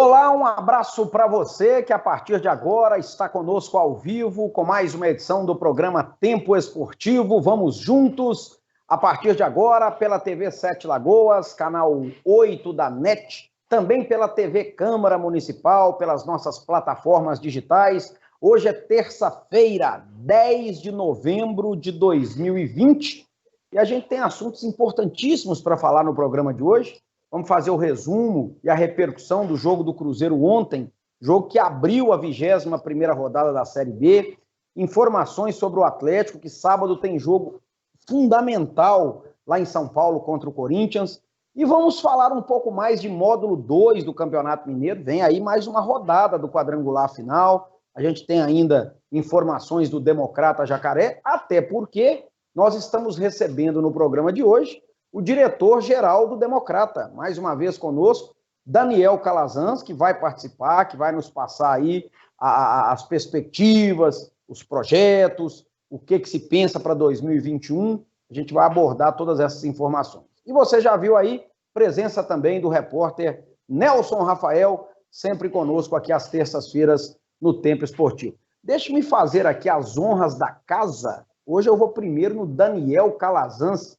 Olá, um abraço para você que a partir de agora está conosco ao vivo com mais uma edição do programa Tempo Esportivo. Vamos juntos, a partir de agora, pela TV Sete Lagoas, canal 8 da NET, também pela TV Câmara Municipal, pelas nossas plataformas digitais. Hoje é terça-feira, 10 de novembro de 2020, e a gente tem assuntos importantíssimos para falar no programa de hoje. Vamos fazer o resumo e a repercussão do jogo do Cruzeiro ontem, jogo que abriu a 21ª rodada da Série B, informações sobre o Atlético, que sábado tem jogo fundamental lá em São Paulo contra o Corinthians, e vamos falar um pouco mais de módulo 2 do Campeonato Mineiro. Vem aí mais uma rodada do quadrangular final, a gente tem ainda informações do Democrata Jacaré, até porque nós estamos recebendo no programa de hoje o diretor-geral do Democrata, mais uma vez conosco, Daniel Calazans, que vai participar, que vai nos passar aí as perspectivas, os projetos, o que se pensa para 2021. A gente vai abordar todas essas informações. E você já viu aí, presença também do repórter Nelson Rafael, sempre conosco aqui às terças-feiras no Tempo Esportivo. Deixe-me fazer aqui as honras da casa. Hoje eu vou primeiro no Daniel Calazans,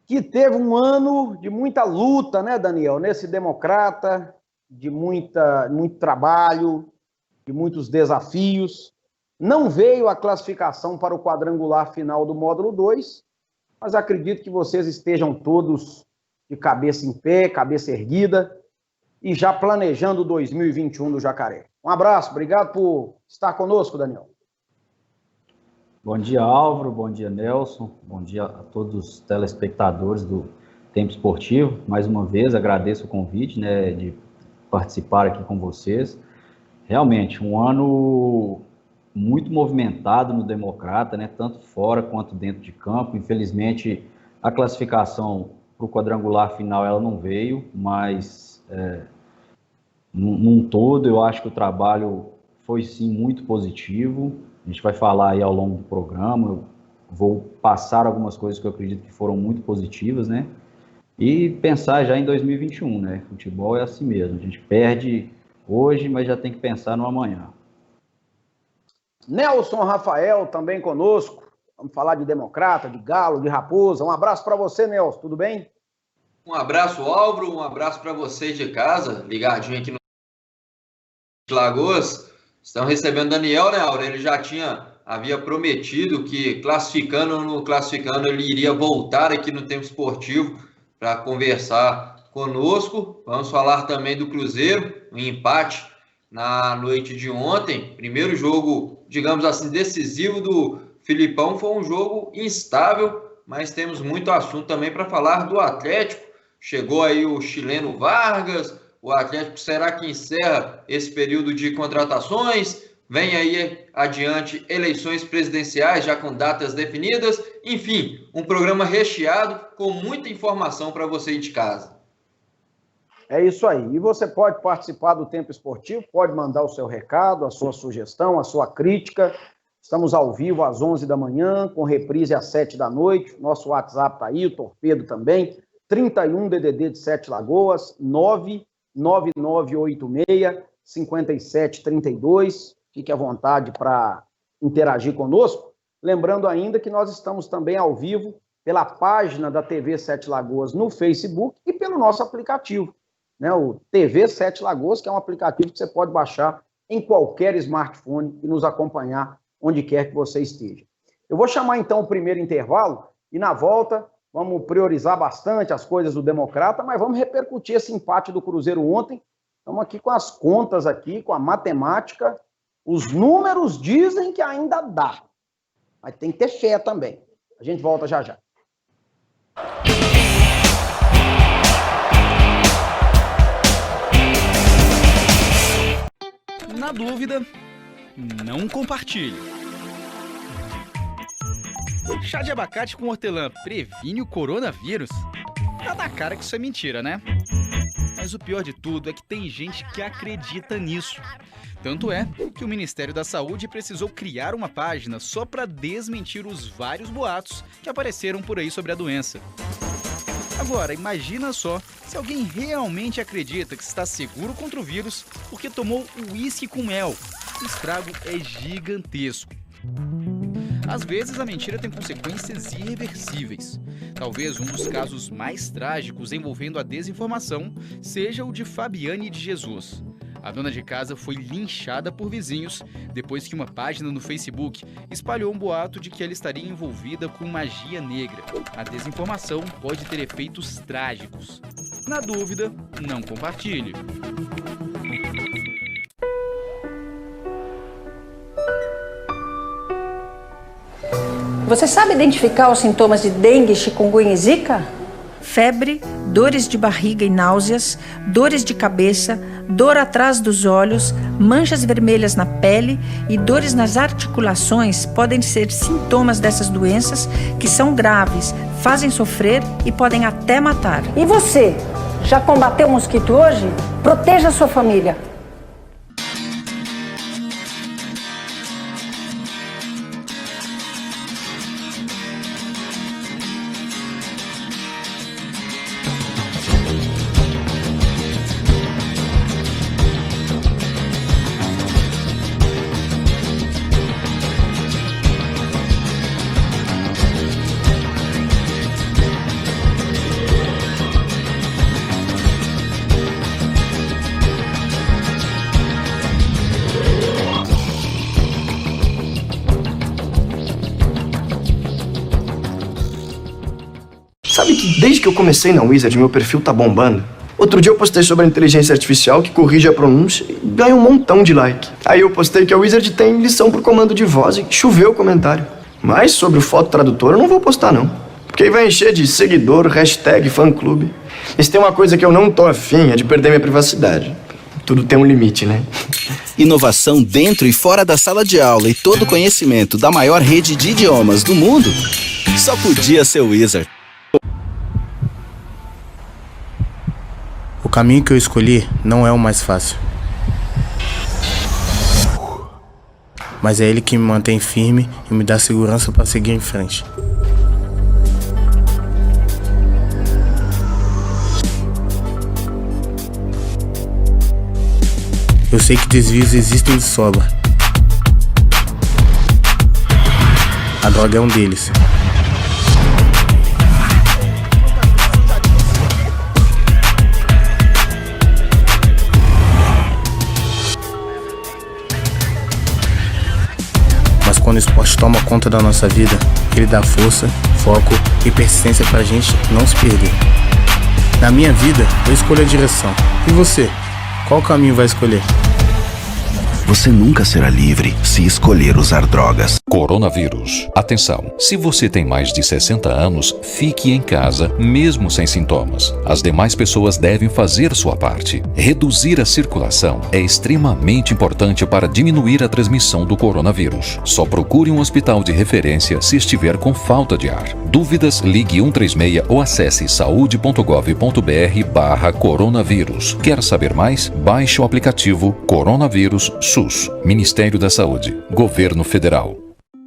que teve um ano de muita luta, né, Daniel, nesse Democrata, de muito trabalho, de muitos desafios. Não veio a classificação para o quadrangular final do módulo 2, mas acredito que vocês estejam todos de cabeça em pé, cabeça erguida, e já planejando 2021 do Jacaré. Um abraço, obrigado por estar conosco, Daniel. Bom dia, Álvaro, bom dia, Nelson, bom dia a todos os telespectadores do Tempo Esportivo. Mais uma vez, agradeço o convite, né, de participar aqui com vocês. Realmente, um ano muito movimentado no Democrata, né, tanto fora quanto dentro de campo. Infelizmente, a classificação para o quadrangular final ela não veio, mas num todo eu acho que o trabalho foi sim muito positivo. A gente vai falar aí ao longo do programa, eu vou passar algumas coisas que eu acredito que foram muito positivas, né? E pensar já em 2021, né? Futebol é assim mesmo, a gente perde hoje, mas já tem que pensar no amanhã. Nelson Rafael também conosco, vamos falar de Democrata, de Galo, de Raposa. Um abraço para você, Nelson, tudo bem? Um abraço, Álvaro, um abraço para vocês de casa, ligadinho aqui no Lagoas. Estão recebendo Daniel, né, Álvaro? Ele já havia prometido que classificando ou não classificando, ele iria voltar aqui no Tempo Esportivo para conversar conosco. Vamos falar também do Cruzeiro, um empate na noite de ontem. Primeiro jogo, digamos assim, decisivo do Filipão. Foi um jogo instável, mas temos muito assunto também para falar do Atlético. Chegou aí o chileno Vargas. O Atlético será que encerra esse período de contratações? Vem aí adiante eleições presidenciais, já com datas definidas. Enfim, um programa recheado com muita informação para você ir de casa. É isso aí. E você pode participar do Tempo Esportivo, pode mandar o seu recado, a sua sugestão, a sua crítica. Estamos ao vivo às 11 da manhã, com reprise às 7 da noite. Nosso WhatsApp está aí, o Torpedo também. 31 DDD de Sete Lagoas, 99986-5732. Fique à vontade para interagir conosco. Lembrando ainda que nós estamos também ao vivo pela página da TV Sete Lagoas no Facebook e pelo nosso aplicativo, né? O TV Sete Lagoas, que é um aplicativo que você pode baixar em qualquer smartphone e nos acompanhar onde quer que você esteja. Eu vou chamar então o primeiro intervalo e na volta vamos priorizar bastante as coisas do Democrata, mas vamos repercutir esse empate do Cruzeiro ontem. Estamos aqui com as contas aqui, com a matemática. Os números dizem que ainda dá, mas tem que ter fé também. A gente volta já já. Na dúvida, não compartilhe. Chá de abacate com hortelã previne o coronavírus? Tá na cara que isso é mentira, né? Mas o pior de tudo é que tem gente que acredita nisso. Tanto é que o Ministério da Saúde precisou criar uma página só para desmentir os vários boatos que apareceram por aí sobre a doença. Agora, imagina só se alguém realmente acredita que está seguro contra o vírus porque tomou uísque com mel. O estrago é gigantesco. Às vezes, a mentira tem consequências irreversíveis. Talvez um dos casos mais trágicos envolvendo a desinformação seja o de Fabiane de Jesus. A dona de casa foi linchada por vizinhos depois que uma página no Facebook espalhou um boato de que ela estaria envolvida com magia negra. A desinformação pode ter efeitos trágicos. Na dúvida, não compartilhe. Você sabe identificar os sintomas de dengue, chikungunya e zika? Febre, dores de barriga e náuseas, dores de cabeça, dor atrás dos olhos, manchas vermelhas na pele e dores nas articulações podem ser sintomas dessas doenças que são graves, fazem sofrer e podem até matar. E você? Já combateu o mosquito hoje? Proteja a sua família. Sabe que desde que eu comecei na Wizard, meu perfil tá bombando? Outro dia eu postei sobre a inteligência artificial que corrige a pronúncia e ganha um montão de like. Aí eu postei que a Wizard tem lição pro comando de voz e choveu o comentário. Mas sobre o foto tradutor eu não vou postar não. Porque aí vai encher de seguidor, hashtag, fã-clube. E se tem uma coisa que eu não tô afim é de perder minha privacidade. Tudo tem um limite, né? Inovação dentro e fora da sala de aula e todo o conhecimento da maior rede de idiomas do mundo só podia ser Wizard. O caminho que eu escolhi não é o mais fácil. Mas é ele que me mantém firme e me dá segurança para seguir em frente. Eu sei que desvios existem de sobra. A droga é um deles. Mas quando o esporte toma conta da nossa vida, ele dá força, foco e persistência pra gente não se perder. Na minha vida, eu escolho a direção. E você? Qual caminho vai escolher? Você nunca será livre se escolher usar drogas. Coronavírus. Atenção, se você tem mais de 60 anos, fique em casa, mesmo sem sintomas. As demais pessoas devem fazer sua parte. Reduzir a circulação é extremamente importante para diminuir a transmissão do coronavírus. Só procure um hospital de referência se estiver com falta de ar. Dúvidas, ligue 136 ou acesse saude.gov.br/coronavírus. Quer saber mais? Baixe o aplicativo Coronavírus SUS, Ministério da Saúde, Governo Federal.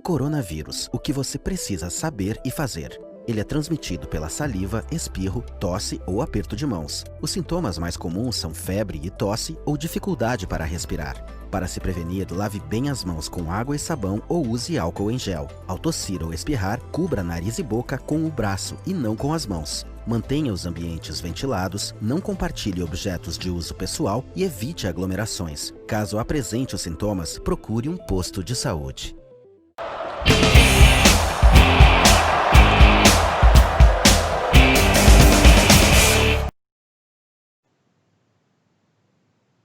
Coronavírus, o que você precisa saber e fazer. Ele é transmitido pela saliva, espirro, tosse ou aperto de mãos. Os sintomas mais comuns são febre e tosse ou dificuldade para respirar. Para se prevenir, lave bem as mãos com água e sabão ou use álcool em gel. Ao tossir ou espirrar, cubra nariz e boca com o braço e não com as mãos. Mantenha os ambientes ventilados, não compartilhe objetos de uso pessoal e evite aglomerações. Caso apresente os sintomas, procure um posto de saúde.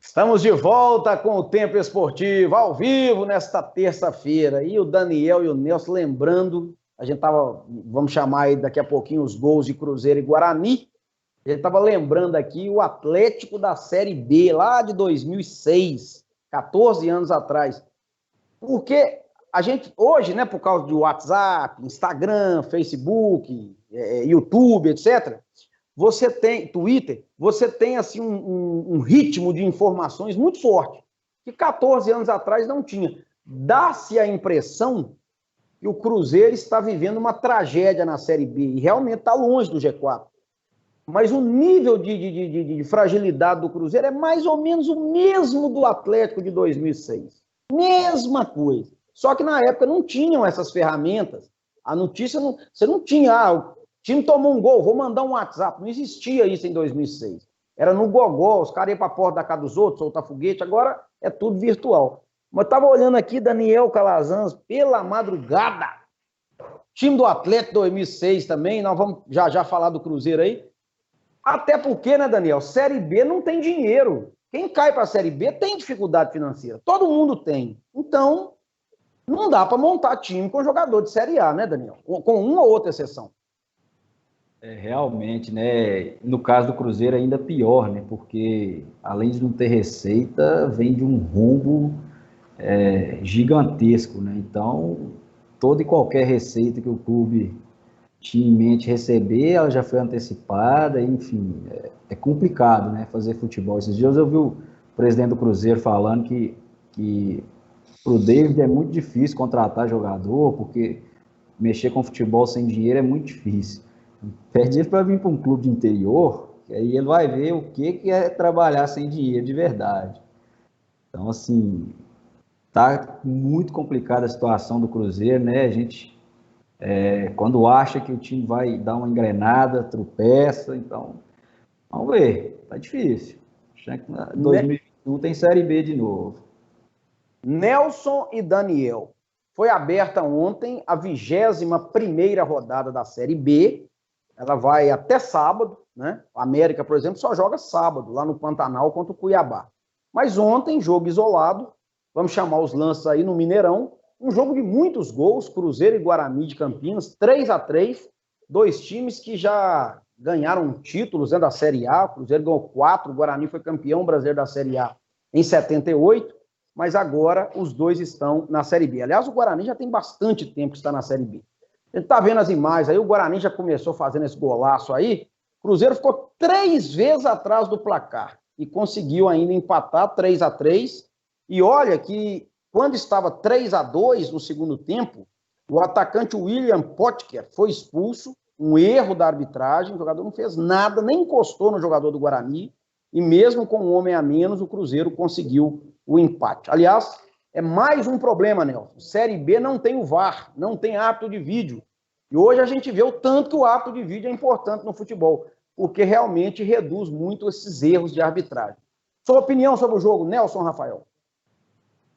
Estamos de volta com o Tempo Esportivo, ao vivo, nesta terça-feira. E o Daniel e o Nelson lembrando, a gente estava, vamos chamar aí daqui a pouquinho os gols de Cruzeiro e Guarani. A gente estava lembrando aqui o Atlético da Série B, lá de 2006, 14 anos atrás. Porque a gente, hoje, né, por causa de WhatsApp, Instagram, Facebook, YouTube, etc., você tem, Twitter, você tem assim um ritmo de informações muito forte, que 14 anos atrás não tinha. Dá-se a impressão que o Cruzeiro está vivendo uma tragédia na Série B, e realmente está longe do G4. mas o nível de fragilidade do Cruzeiro é mais ou menos o mesmo do Atlético de 2006. Mesma coisa. Só que na época não tinham essas ferramentas. A notícia, você não tinha, o time tomou um gol, vou mandar um WhatsApp. Não existia isso em 2006. Era no gogó, os caras iam para a porta da casa dos outros, soltar foguete, agora é tudo virtual. Mas eu estava olhando aqui, Daniel Calazans, pela madrugada. Time do Atlético 2006 também, nós vamos já falar do Cruzeiro aí. Até porque, né, Daniel, Série B não tem dinheiro. Quem cai para a Série B tem dificuldade financeira. Todo mundo tem. Então, não dá para montar time com jogador de Série A, né, Daniel? Com uma ou outra exceção. Realmente, né? No caso do Cruzeiro ainda pior, né? Porque além de não ter receita, vem de um rombo gigantesco, né? Então, toda e qualquer receita que o clube tinha em mente receber, ela já foi antecipada, enfim, é complicado, né? Fazer futebol. Esses dias eu vi o presidente do Cruzeiro falando que pro David é muito difícil contratar jogador, porque mexer com futebol sem dinheiro é muito difícil. Pede ele para vir para um clube de interior, que aí ele vai ver o que é trabalhar sem dinheiro de verdade. Então, assim, tá muito complicada a situação do Cruzeiro, né? A gente, quando acha que o time vai dar uma engrenada, tropeça, então, vamos ver, tá difícil. Acho que 2021 tem Série B de novo. Nelson e Daniel, foi aberta ontem a 21ª rodada da Série B. Ela vai até sábado, né? A América, por exemplo, só joga sábado, lá no Pantanal contra o Cuiabá. Mas ontem, jogo isolado, vamos chamar os lances aí no Mineirão, um jogo de muitos gols, Cruzeiro e Guarani de Campinas, 3-3, dois times que já ganharam títulos, né, da Série A. O Cruzeiro ganhou 4, o Guarani foi campeão brasileiro da Série A em 78, mas agora os dois estão na Série B. Aliás, o Guarani já tem bastante tempo que está na Série B. A gente está vendo as imagens aí, o Guarani já começou fazendo esse golaço aí, o Cruzeiro ficou 3 vezes atrás do placar e conseguiu ainda empatar 3-3, e olha que quando estava 3-2 no segundo tempo, o atacante William Potker foi expulso, um erro da arbitragem, o jogador não fez nada, nem encostou no jogador do Guarani, e mesmo com um homem a menos, o Cruzeiro conseguiu o empate. Aliás, é mais um problema, Nelson. Série B não tem o VAR, não tem árbitro de vídeo. E hoje a gente vê o tanto que o árbitro de vídeo é importante no futebol, porque realmente reduz muito esses erros de arbitragem. Sua opinião sobre o jogo, Nelson Rafael?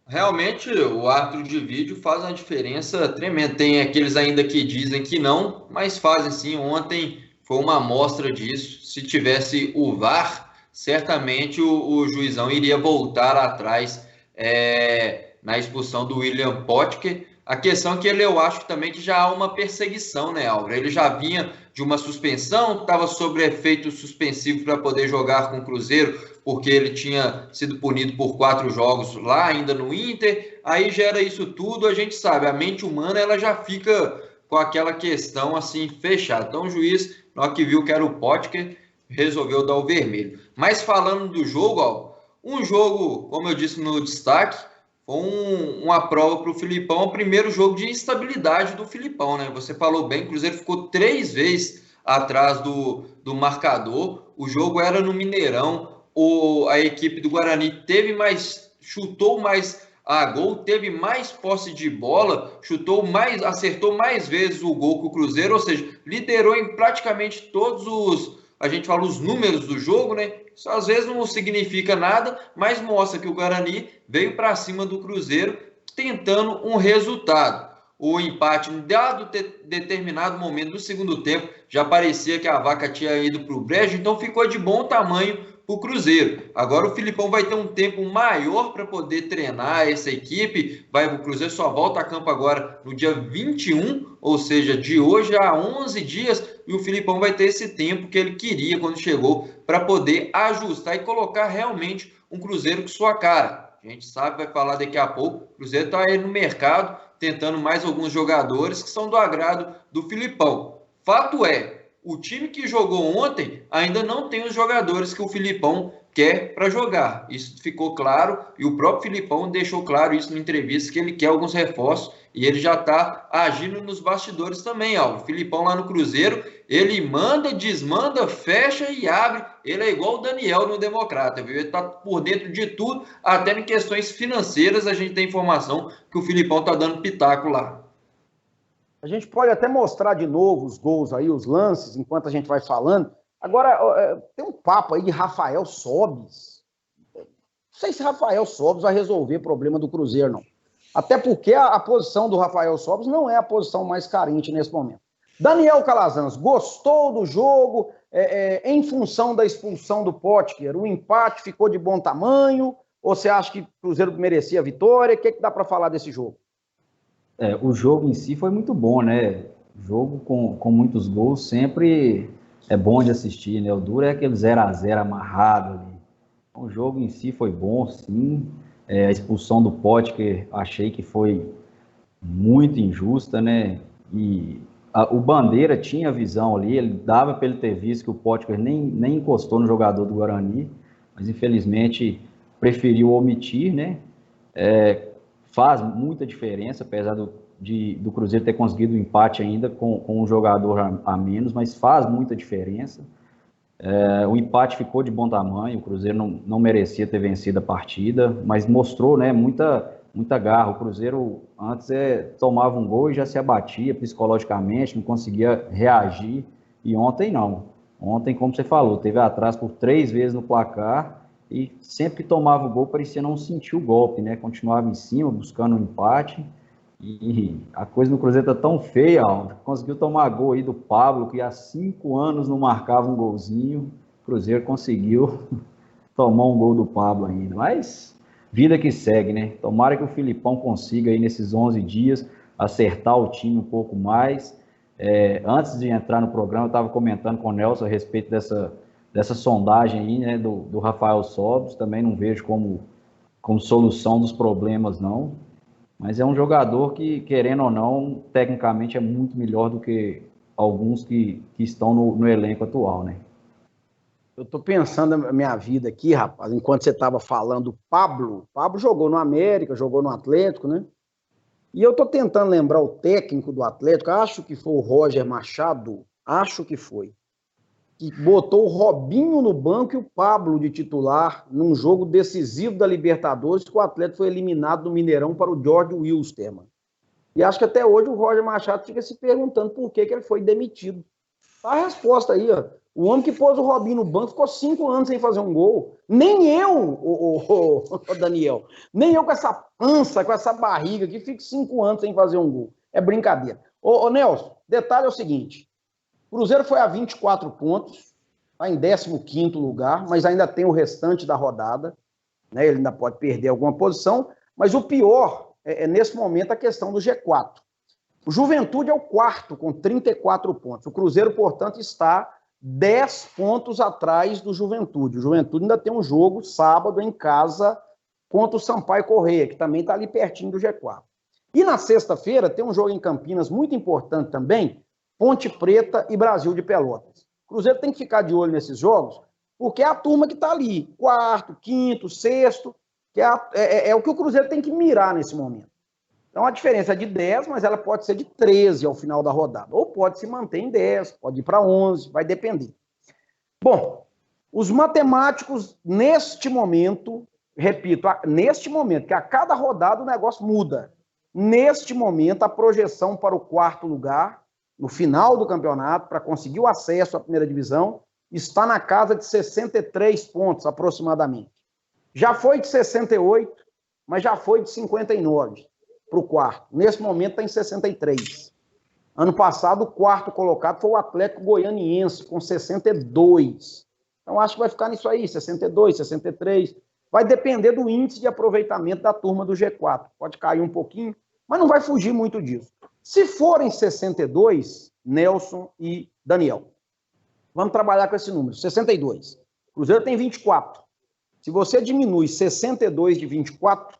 Realmente, o árbitro de vídeo faz uma diferença tremenda. Tem aqueles ainda que dizem que não, mas fazem sim. Ontem foi uma amostra disso. Se tivesse o VAR, certamente o juizão iria voltar atrás na expulsão do William Potker. A questão é que eu acho também que já há uma perseguição, né, Álvaro? Ele já vinha de uma suspensão, estava sob efeito suspensivo para poder jogar com o Cruzeiro, porque ele tinha sido punido por 4 jogos lá ainda no Inter. Aí gera isso tudo, a gente sabe, a mente humana ela já fica com aquela questão assim fechada. Então o juiz, na hora que viu que era o Potker, resolveu dar o vermelho. Mas falando do jogo, Álvaro, um jogo, como eu disse no destaque, uma prova para o Filipão, o primeiro jogo de instabilidade do Filipão, né? Você falou bem, o Cruzeiro ficou 3 vezes atrás do marcador, o jogo era no Mineirão, a equipe do Guarani chutou mais a gol, teve mais posse de bola, acertou mais vezes o gol que o Cruzeiro, ou seja, liderou em praticamente todos os números do jogo, né? Isso às vezes não significa nada, mas mostra que o Guarani veio para cima do Cruzeiro tentando um resultado. O empate, em dado determinado momento do segundo tempo, já parecia que a vaca tinha ido para o brejo, então ficou de bom tamanho para o Cruzeiro. Agora o Filipão vai ter um tempo maior para poder treinar essa equipe. O Cruzeiro só volta a campo agora no dia 21, ou seja, de hoje a 11 dias, e o Filipão vai ter esse tempo que ele queria quando chegou para poder ajustar e colocar realmente um Cruzeiro com sua cara. A gente sabe, vai falar daqui a pouco, o Cruzeiro está aí no mercado tentando mais alguns jogadores que são do agrado do Filipão. Fato é, o time que jogou ontem ainda não tem os jogadores que o Filipão quer para jogar. Isso ficou claro e o próprio Filipão deixou claro isso na entrevista, que ele quer alguns reforços e ele já está agindo nos bastidores também, Álvaro. O Filipão lá no Cruzeiro, ele manda, desmanda, fecha e abre. Ele é igual o Daniel no Democrata, viu? Ele está por dentro de tudo, até em questões financeiras a gente tem informação que o Filipão está dando pitaco lá. A gente pode até mostrar de novo os gols aí, os lances, enquanto a gente vai falando. Agora, tem um papo aí de Rafael Sobis. Não sei se Rafael Sobis vai resolver o problema do Cruzeiro, não. Até porque a posição do Rafael Sobis não é a posição mais carente nesse momento. Daniel Calazans, gostou do jogo em função da expulsão do Potker? O empate ficou de bom tamanho? Ou você acha que o Cruzeiro merecia a vitória? O que dá para falar desse jogo? O jogo em si foi muito bom, né? Jogo com muitos gols sempre é bom de assistir, né? O duro é aquele 0x0 amarrado ali. O jogo em si foi bom, sim. A expulsão do Potker achei que foi muito injusta, né? E o Bandeira tinha visão ali, ele dava para ele ter visto que o Potker nem encostou no jogador do Guarani, mas infelizmente preferiu omitir, né? Faz muita diferença, apesar do Cruzeiro ter conseguido o empate ainda com um jogador a menos, mas faz muita diferença. O empate ficou de bom tamanho, o Cruzeiro não merecia ter vencido a partida, mas mostrou, né, muita garra. O Cruzeiro antes tomava um gol e já se abatia psicologicamente, não conseguia reagir, e ontem não. Ontem, como você falou, teve atrás por 3 vezes no placar, e sempre que tomava o gol parecia não sentir o golpe, né? Continuava em cima, buscando um empate, e a coisa no Cruzeiro tá tão feia, ó, conseguiu tomar gol aí do Pablo, que há 5 anos não marcava um golzinho, o Cruzeiro conseguiu tomar um gol do Pablo ainda, mas vida que segue, né? Tomara que o Filipão consiga aí nesses 11 dias acertar o time um pouco mais. Antes de entrar no programa, eu estava comentando com o Nelson a respeito dessa sondagem aí, né, do Rafael Sobis, também não vejo como solução dos problemas, não. Mas é um jogador que, querendo ou não, tecnicamente é muito melhor do que alguns que estão no elenco atual, né? Eu tô pensando na minha vida aqui, rapaz, enquanto você estava falando, o Pablo jogou no América, jogou no Atlético, né? E eu tô tentando lembrar o técnico do Atlético, acho que foi o Roger Machado, acho que foi, que botou o Robinho no banco e o Pablo de titular num jogo decisivo da Libertadores, que o Atlético foi eliminado do Mineirão para o George Wilstermann. E acho que até hoje o Roger Machado fica se perguntando por que ele foi demitido. Tá a resposta aí, ó. O homem que pôs o Robinho no banco ficou 5 anos sem fazer um gol. Nem eu, Daniel, nem eu com essa pança, com essa barriga aqui, fico 5 anos sem fazer um gol. É brincadeira. Ô Nelson, detalhe é o seguinte, o Cruzeiro foi a 24 pontos, está em 15º lugar, mas ainda tem o restante da rodada, né? Ele ainda pode perder alguma posição, mas o pior nesse momento a questão do G4. O Juventude é o 4º, com 34 pontos. O Cruzeiro, portanto, está 10 pontos atrás do Juventude. O Juventude ainda tem um jogo sábado em casa contra o Sampaio Corrêa, que também está ali pertinho do G4. E na sexta-feira tem um jogo em Campinas muito importante também, Ponte Preta e Brasil de Pelotas. O Cruzeiro tem que ficar de olho nesses jogos, porque é a turma que está ali, 4º, 5º, 6º, que é o que o Cruzeiro tem que mirar nesse momento. Então a diferença é de 10, mas ela pode ser de 13 ao final da rodada. Ou pode se manter em 10, pode ir para 11, vai depender. Bom, os matemáticos, neste momento, repito, neste momento, que a cada rodada o negócio muda. Neste momento, a projeção para o 4º lugar, no final do campeonato, para conseguir o acesso à primeira divisão, está na casa de 63 pontos, aproximadamente. Já foi de 68, mas já foi de 59 para o 4º. Nesse momento está em 63. Ano passado, o 4º colocado foi o Atlético Goianiense, com 62. Então, acho que vai ficar nisso aí, 62, 63. Vai depender do índice de aproveitamento da turma do G4. Pode cair um pouquinho, mas não vai fugir muito disso. Se forem 62, Nelson e Daniel, vamos trabalhar com esse número, 62. O Cruzeiro tem 24. Se você diminui 62 de 24,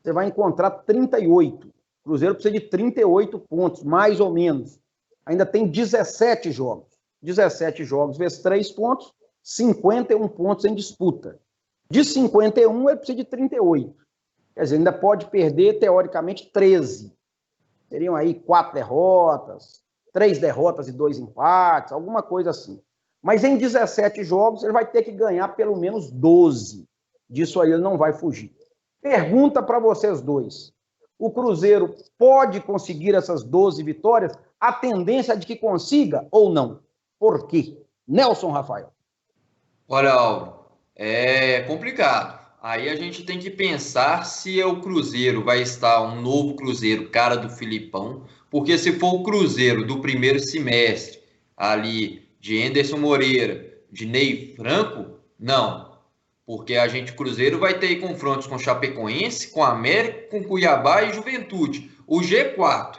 você vai encontrar 38. O Cruzeiro precisa de 38 pontos, mais ou menos. Ainda tem 17 jogos. 17 jogos vezes 3 pontos, 51 pontos em disputa. De 51, ele precisa de 38. Quer dizer, ainda pode perder, teoricamente, 13. Seriam aí 4 derrotas, 3 derrotas e 2 empates, alguma coisa assim. Mas em 17 jogos, ele vai ter que ganhar pelo menos 12. Disso aí ele não vai fugir. Pergunta para vocês dois. O Cruzeiro pode conseguir essas 12 vitórias? A tendência é de que consiga ou não? Por quê? Nelson Rafael. Olha, Álvaro, é complicado. Aí a gente tem que pensar se o Cruzeiro vai estar um novo Cruzeiro, cara do Filipão, porque se for o Cruzeiro do primeiro semestre, ali de Anderson Moreira, de Ney Franco, não. Porque o Cruzeiro vai ter confrontos com Chapecoense, com América, com Cuiabá e Juventude, o G4.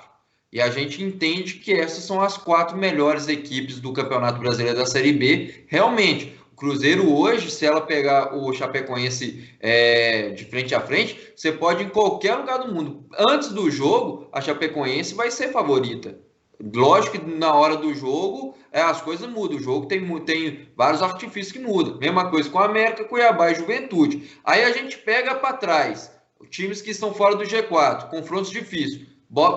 E a gente entende que essas são as 4 melhores equipes do Campeonato Brasileiro da Série B. Realmente, o Cruzeiro hoje, se ela pegar o Chapecoense de frente a frente, você pode ir em qualquer lugar do mundo. Antes do jogo, a Chapecoense vai ser favorita. Lógico que na hora do jogo as coisas mudam. O jogo tem vários artifícios que mudam. Mesma coisa com a América, Cuiabá e Juventude. Aí a gente pega para trás times que estão fora do G4, confrontos difíceis.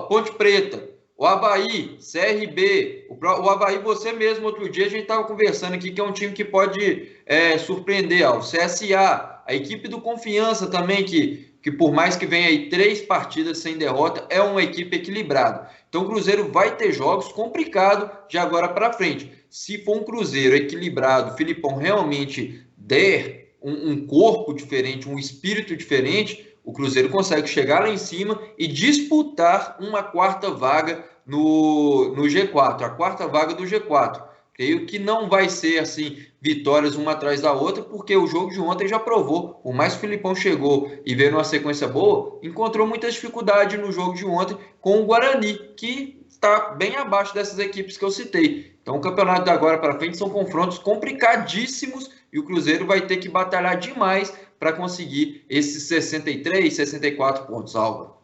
Ponte Preta, o Avaí, CRB. O Avaí, você mesmo, outro dia a gente estava conversando aqui que é um time que pode surpreender. O CSA, a equipe do Confiança também, que por mais que venha aí 3 partidas sem derrota, é uma equipe equilibrada. Então o Cruzeiro vai ter jogos complicados de agora para frente. Se for um Cruzeiro equilibrado, o Filipão realmente der um corpo diferente, um espírito diferente, o Cruzeiro consegue chegar lá em cima e disputar uma 4ª vaga no G4, a 4ª vaga do G4. Creio que não vai ser assim, vitórias uma atrás da outra, porque o jogo de ontem já provou. Por mais que o Filipão chegou e veio numa sequência boa, encontrou muita dificuldade no jogo de ontem com o Guarani, que está bem abaixo dessas equipes que eu citei. Então o campeonato de agora para frente são confrontos complicadíssimos e o Cruzeiro vai ter que batalhar demais para conseguir esses 63, 64 pontos, Álvaro.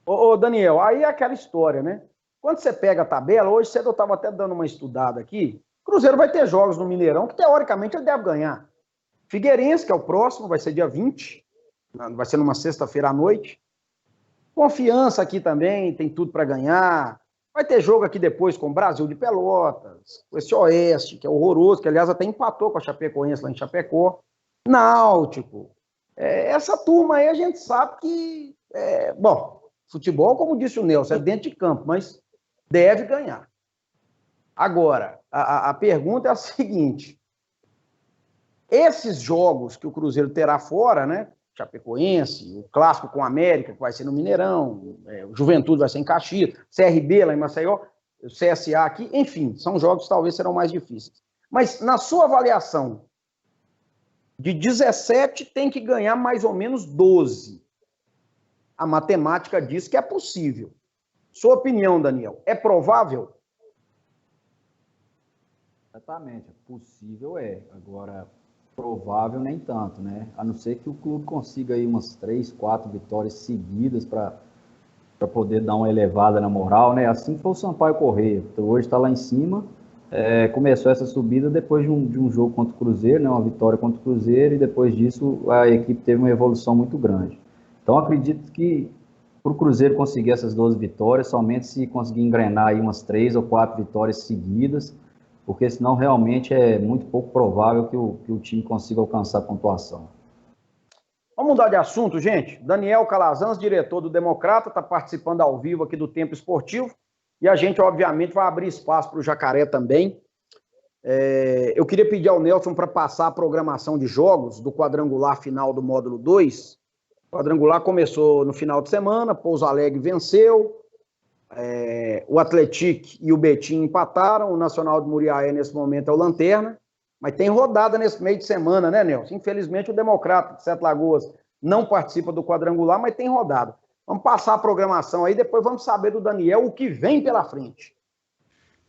Ô Daniel, aí é aquela história, né? Quando você pega a tabela, hoje cedo eu estava até dando uma estudada aqui, o Cruzeiro vai ter jogos no Mineirão que teoricamente ele deve ganhar. Figueirense, que é o próximo, vai ser dia 20, vai ser numa sexta-feira à noite. Confiança aqui também, tem tudo para ganhar. Vai ter jogo aqui depois com o Brasil de Pelotas, com esse Oeste, que é horroroso, que aliás até empatou com a Chapecoense lá em Chapecó. Náutico. Essa turma aí a gente sabe que, futebol, como disse o Nelson, é dentro de campo, mas deve ganhar. Agora, a pergunta é a seguinte: esses jogos que o Cruzeiro terá fora, né? Chapecoense, o clássico com a América, que vai ser no Mineirão, o Juventude vai ser em Caxias, CRB lá em Maceió, o CSA aqui, enfim, são jogos que talvez serão mais difíceis. Mas, na sua avaliação, de 17 tem que ganhar mais ou menos 12. A matemática diz que é possível. Sua opinião, Daniel, é provável? Exatamente, possível é. Agora, provável nem tanto, né? A não ser que o clube consiga aí umas 3, 4 vitórias seguidas para poder dar uma elevada na moral, né? Assim foi o Sampaio Corrêa. Então, hoje está lá em cima. Começou essa subida depois de um jogo contra o Cruzeiro, né? Uma vitória contra o Cruzeiro, e depois disso a equipe teve uma evolução muito grande. Então, acredito que para o Cruzeiro conseguir essas 12 vitórias, somente se conseguir engrenar aí umas 3 ou 4 vitórias seguidas, porque senão realmente é muito pouco provável que o time consiga alcançar a pontuação. Vamos mudar de assunto, gente. Daniel Calazans, diretor do Democrata, está participando ao vivo aqui do Tempo Esportivo, e a gente, obviamente, vai abrir espaço para o Jacaré também. Eu queria pedir ao Nelson para passar a programação de jogos do quadrangular final do módulo 2. O quadrangular começou no final de semana, Pouso Alegre venceu, o Atlético e o Betim empataram, o Nacional de Muriaé nesse momento é o lanterna, mas tem rodada nesse meio de semana, né, Nelson? Infelizmente o Democrata de Sete Lagoas não participa do quadrangular, mas tem rodada. Vamos passar a programação aí, depois vamos saber do Daniel o que vem pela frente.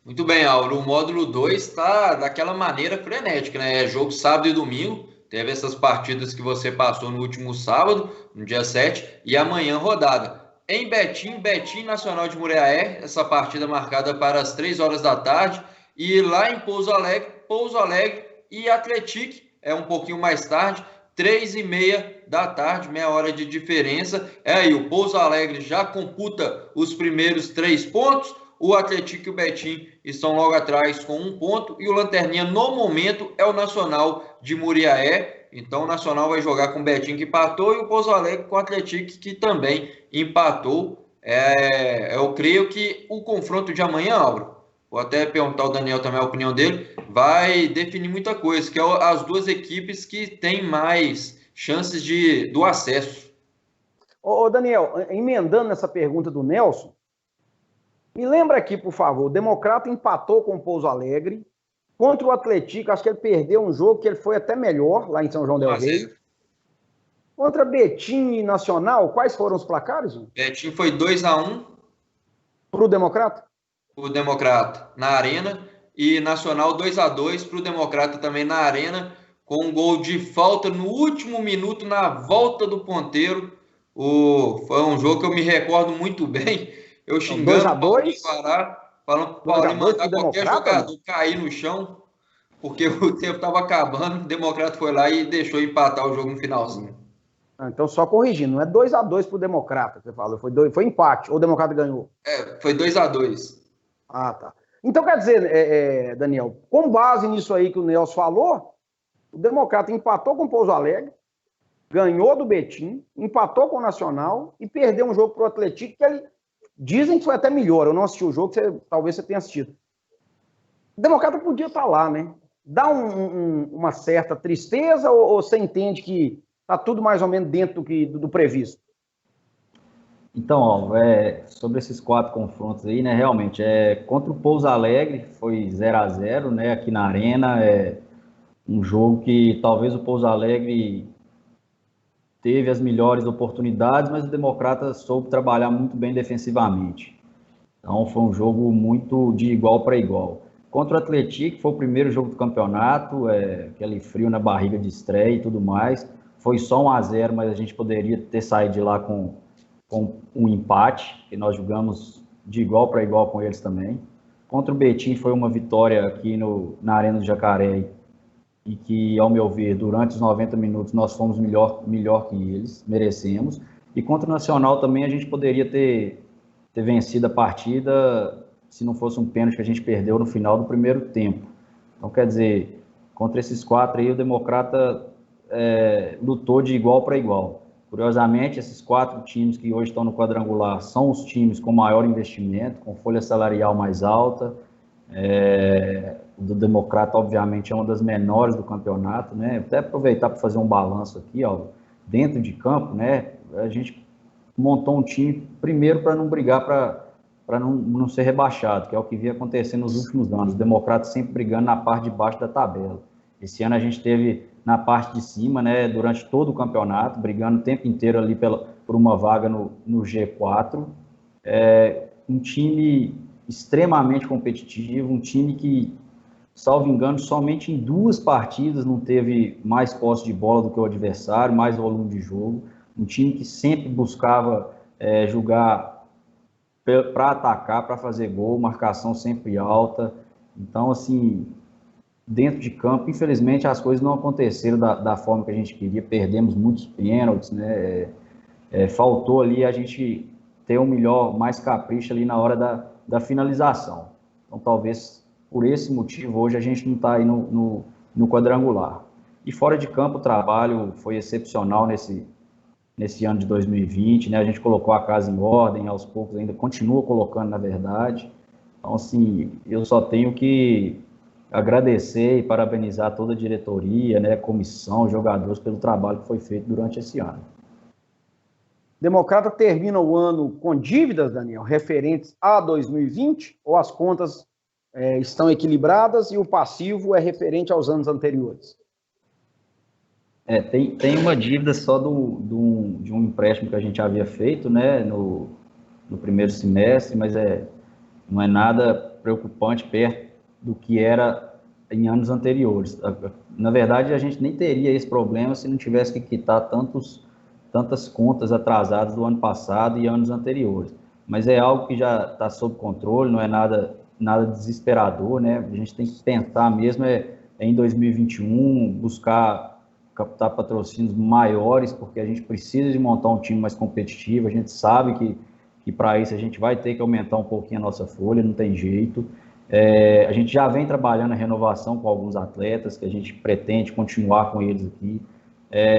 Muito bem, Álvaro, o módulo 2 está daquela maneira frenética, né? É jogo sábado e domingo, teve essas partidas que você passou no último sábado, no dia 7, e amanhã rodada. Em Betim Nacional de Muriaé, essa partida marcada para as 3 horas da tarde, e lá em Pouso Alegre e Atlético, um pouquinho mais tarde, 3h30 da tarde, meia hora de diferença. E o Pouso Alegre já computa os primeiros 3 pontos, o Atlético e o Betim estão logo atrás com 1 ponto, e o Lanterninha, no momento, é o Nacional de Muriaé. Então, o Nacional vai jogar com o Betim, que empatou, e o Pouso Alegre com o Atlético, que também empatou. Eu creio que o confronto de amanhã, Álvaro, vou até perguntar ao Daniel também a opinião dele, vai definir muita coisa, que é as duas equipes que têm mais chances do acesso. Ô Daniel, emendando nessa pergunta do Nelson, me lembra aqui, por favor, o Democrata empatou com o Pouso Alegre, contra o Atlético, acho que ele perdeu um jogo que ele foi até melhor, lá em São João del Rei. Contra Betim e Nacional, quais foram os placares? Betim foi 2-1. Para o Democrata? Para o Democrata, na Arena, e Nacional 2-2 para o Democrata também na Arena, com um gol de falta no último minuto, na volta do ponteiro. Foi um jogo que eu me recordo muito bem. Eu xingando o Paulinho Pará, falando para o Paulinho mandar qualquer jogador cair no chão, porque o tempo estava acabando. O Democrata foi lá e deixou empatar o jogo no finalzinho. Então, só corrigindo, não é 2-2 para o Democrata, que você falou, foi empate, ou o Democrata ganhou? Foi 2-2. Ah, tá. Então, quer dizer, Daniel, com base nisso aí que o Nelson falou, o Democrata empatou com o Pouso Alegre, ganhou do Betim, empatou com o Nacional e perdeu um jogo para o Atlético, que dizem que foi até melhor. Eu não assisti o jogo, talvez você tenha assistido. O Democrata podia estar lá, né? Dá uma certa tristeza ou você entende que está tudo mais ou menos dentro do previsto? Então, sobre esses 4 confrontos aí, né, realmente, contra o Pouso Alegre foi 0-0, né, aqui na Arena, um jogo que talvez o Pouso Alegre teve as melhores oportunidades, mas o Democrata soube trabalhar muito bem defensivamente. Então, foi um jogo muito de igual para igual. Contra o Atlético, foi o primeiro jogo do campeonato, aquele frio na barriga de estreia e tudo mais. Foi só 1-0, mas a gente poderia ter saído de lá com um empate, que nós jogamos de igual para igual com eles também. Contra o Betim foi uma vitória aqui na Arena do Jacaré, e que, ao meu ver, durante os 90 minutos nós fomos melhor que eles, merecemos. E contra o Nacional também a gente poderia ter vencido a partida se não fosse um pênalti que a gente perdeu no final do primeiro tempo. Então, quer dizer, contra esses 4 aí, o Democrata lutou de igual para igual. Curiosamente, esses 4 times que hoje estão no quadrangular são os times com maior investimento, com folha salarial mais alta. O do Democrata, obviamente, é uma das menores do campeonato, né? Até aproveitar para fazer um balanço aqui, ó, dentro de campo, né? A gente montou um time, primeiro, para não brigar para não ser rebaixado, que é o que vinha acontecendo nos últimos anos. O Democrata sempre brigando na parte de baixo da tabela. Esse ano a gente teve na parte de cima, né, durante todo o campeonato, brigando o tempo inteiro ali por uma vaga no G4. Um time extremamente competitivo, um time que, salvo engano, somente em 2 partidas não teve mais posse de bola do que o adversário, mais volume de jogo. Um time que sempre buscava jogar para atacar, para fazer gol, marcação sempre alta. Então, assim, dentro de campo, infelizmente, as coisas não aconteceram da forma que a gente queria. Perdemos muitos pênaltis, né? Faltou ali a gente ter mais capricho ali na hora da finalização. Então, talvez por esse motivo, hoje a gente não está aí no quadrangular. E fora de campo, o trabalho foi excepcional nesse ano de 2020, né? A gente colocou a casa em ordem, aos poucos ainda continua colocando, na verdade. Então, assim, eu só tenho que agradecer e parabenizar toda a diretoria, né, comissão, jogadores, pelo trabalho que foi feito durante esse ano. Democrata termina o ano com dívidas, Daniel, referentes a 2020, ou as contas estão equilibradas e o passivo é referente aos anos anteriores? Tem uma dívida só de um empréstimo que a gente havia feito, né, no primeiro semestre, mas não é nada preocupante perto do que era em anos anteriores. Na verdade, a gente nem teria esse problema se não tivesse que quitar tantas contas atrasadas do ano passado e anos anteriores. Mas é algo que já está sob controle, não é nada desesperador, né? A gente tem que pensar mesmo em 2021, buscar captar patrocínios maiores, porque a gente precisa de montar um time mais competitivo. A gente sabe que para isso a gente vai ter que aumentar um pouquinho a nossa folha, não tem jeito. A gente já vem trabalhando a renovação com alguns atletas, que a gente pretende continuar com eles aqui.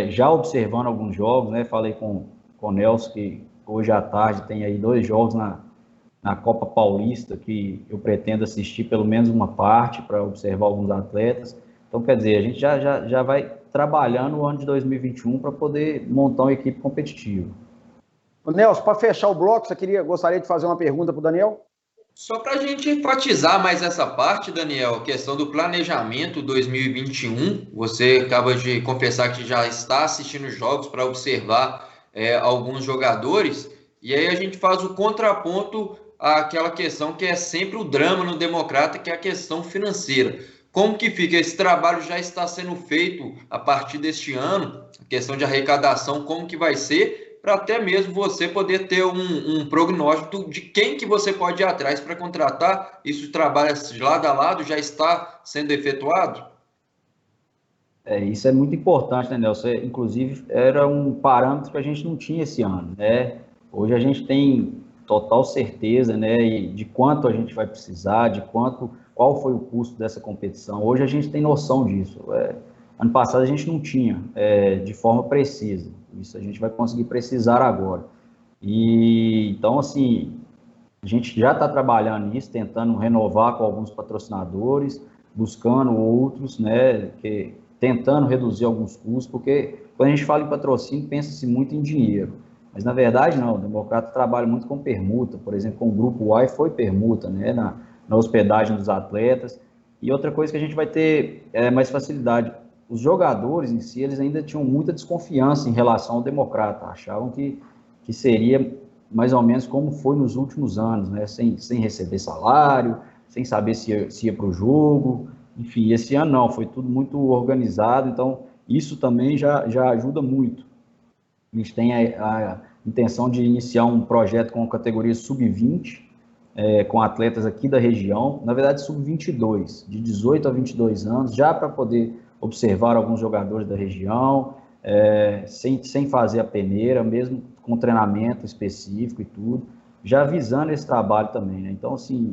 Já observando alguns jogos, né? Falei com o Nelson que hoje à tarde tem aí 2 jogos na Copa Paulista, que eu pretendo assistir pelo menos uma parte para observar alguns atletas. Então, quer dizer, a gente já vai trabalhando o ano de 2021 para poder montar uma equipe competitiva. Nelson, para fechar o bloco, você gostaria de fazer uma pergunta para o Daniel? Só para a gente enfatizar mais essa parte, Daniel, a questão do planejamento 2021, você acaba de confessar que já está assistindo jogos para observar alguns jogadores, e aí a gente faz o contraponto àquela questão que é sempre o drama no Democrata, que é a questão financeira. Como que fica? Esse trabalho já está sendo feito a partir deste ano, a questão de arrecadação, como que vai ser, para até mesmo você poder ter um prognóstico de quem que você pode ir atrás para contratar? Isso trabalha lado a lado, já está sendo efetuado? Isso é muito importante, né, Nelson? Inclusive, era um parâmetro que a gente não tinha esse ano, né? Hoje a gente tem total certeza, né, de quanto a gente vai precisar, qual foi o custo dessa competição. Hoje a gente tem noção disso. Ano passado a gente não tinha de forma precisa. Isso a gente vai conseguir precisar agora. Então, assim, a gente já está trabalhando nisso, tentando renovar com alguns patrocinadores, buscando outros, né, tentando reduzir alguns custos, porque quando a gente fala em patrocínio, pensa-se muito em dinheiro. Mas, na verdade, não. O Democrata trabalha muito com permuta. Por exemplo, com o Grupo Y foi permuta, né, na hospedagem dos atletas. E outra coisa que a gente vai ter mais facilidade. Os jogadores em si, eles ainda tinham muita desconfiança em relação ao Democrata. Achavam que seria mais ou menos como foi nos últimos anos, né? Sem receber salário, sem saber se ia para o jogo. Enfim, esse ano não, foi tudo muito organizado. Então, isso também já ajuda muito. A gente tem a intenção de iniciar um projeto com a categoria sub-20, com atletas aqui da região, na verdade sub-22, de 18 a 22 anos, já para poder observar alguns jogadores da região, sem fazer a peneira, mesmo com treinamento específico e tudo, já visando esse trabalho também, né? Então, assim,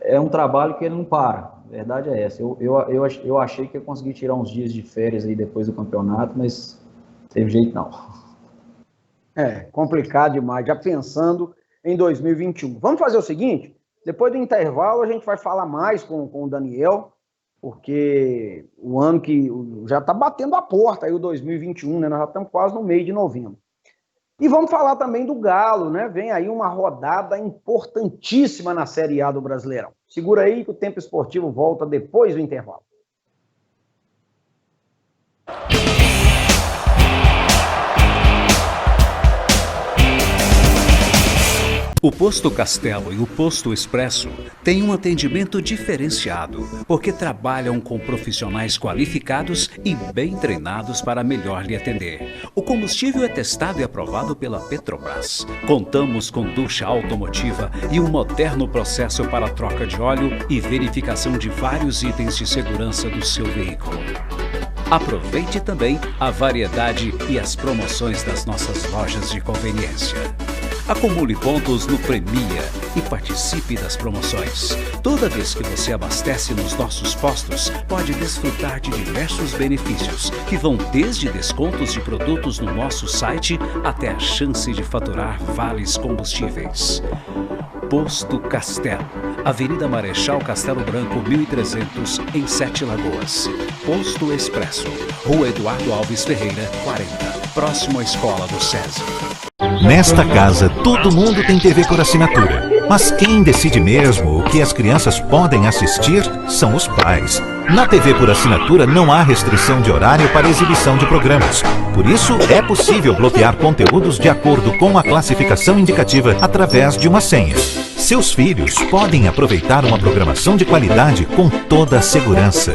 é um trabalho que ele não para, a verdade é essa. Eu achei que ia conseguir tirar uns dias de férias aí depois do campeonato, mas não teve jeito não. Complicado demais, já pensando em 2021. Vamos fazer o seguinte, depois do intervalo a gente vai falar mais com o Daniel, porque o ano que já está batendo a porta, aí o 2021, né? Nós já estamos quase no meio de novembro. E vamos falar também do Galo, né? Vem aí uma rodada importantíssima na Série A do Brasileirão. Segura aí que o Tempo Esportivo volta depois do intervalo. O Posto Castelo e o Posto Expresso têm um atendimento diferenciado, porque trabalham com profissionais qualificados e bem treinados para melhor lhe atender. O combustível é testado e aprovado pela Petrobras. Contamos com ducha automotiva e um moderno processo para troca de óleo e verificação de vários itens de segurança do seu veículo. Aproveite também a variedade e as promoções das nossas lojas de conveniência. Acumule pontos no Premia e participe das promoções. Toda vez que você abastece nos nossos postos, pode desfrutar de diversos benefícios, que vão desde descontos de produtos no nosso site até a chance de faturar vales combustíveis. Posto Castelo, Avenida Marechal Castelo Branco, 1300, em 7 Lagoas. Posto Expresso, Rua Eduardo Alves Ferreira, 40, próximo à Escola do SESI. Nesta casa, todo mundo tem TV por assinatura. Mas quem decide mesmo o que as crianças podem assistir são os pais. Na TV por assinatura não há restrição de horário para exibição de programas. Por isso, é possível bloquear conteúdos de acordo com a classificação indicativa através de uma senha. Seus filhos podem aproveitar uma programação de qualidade com toda a segurança.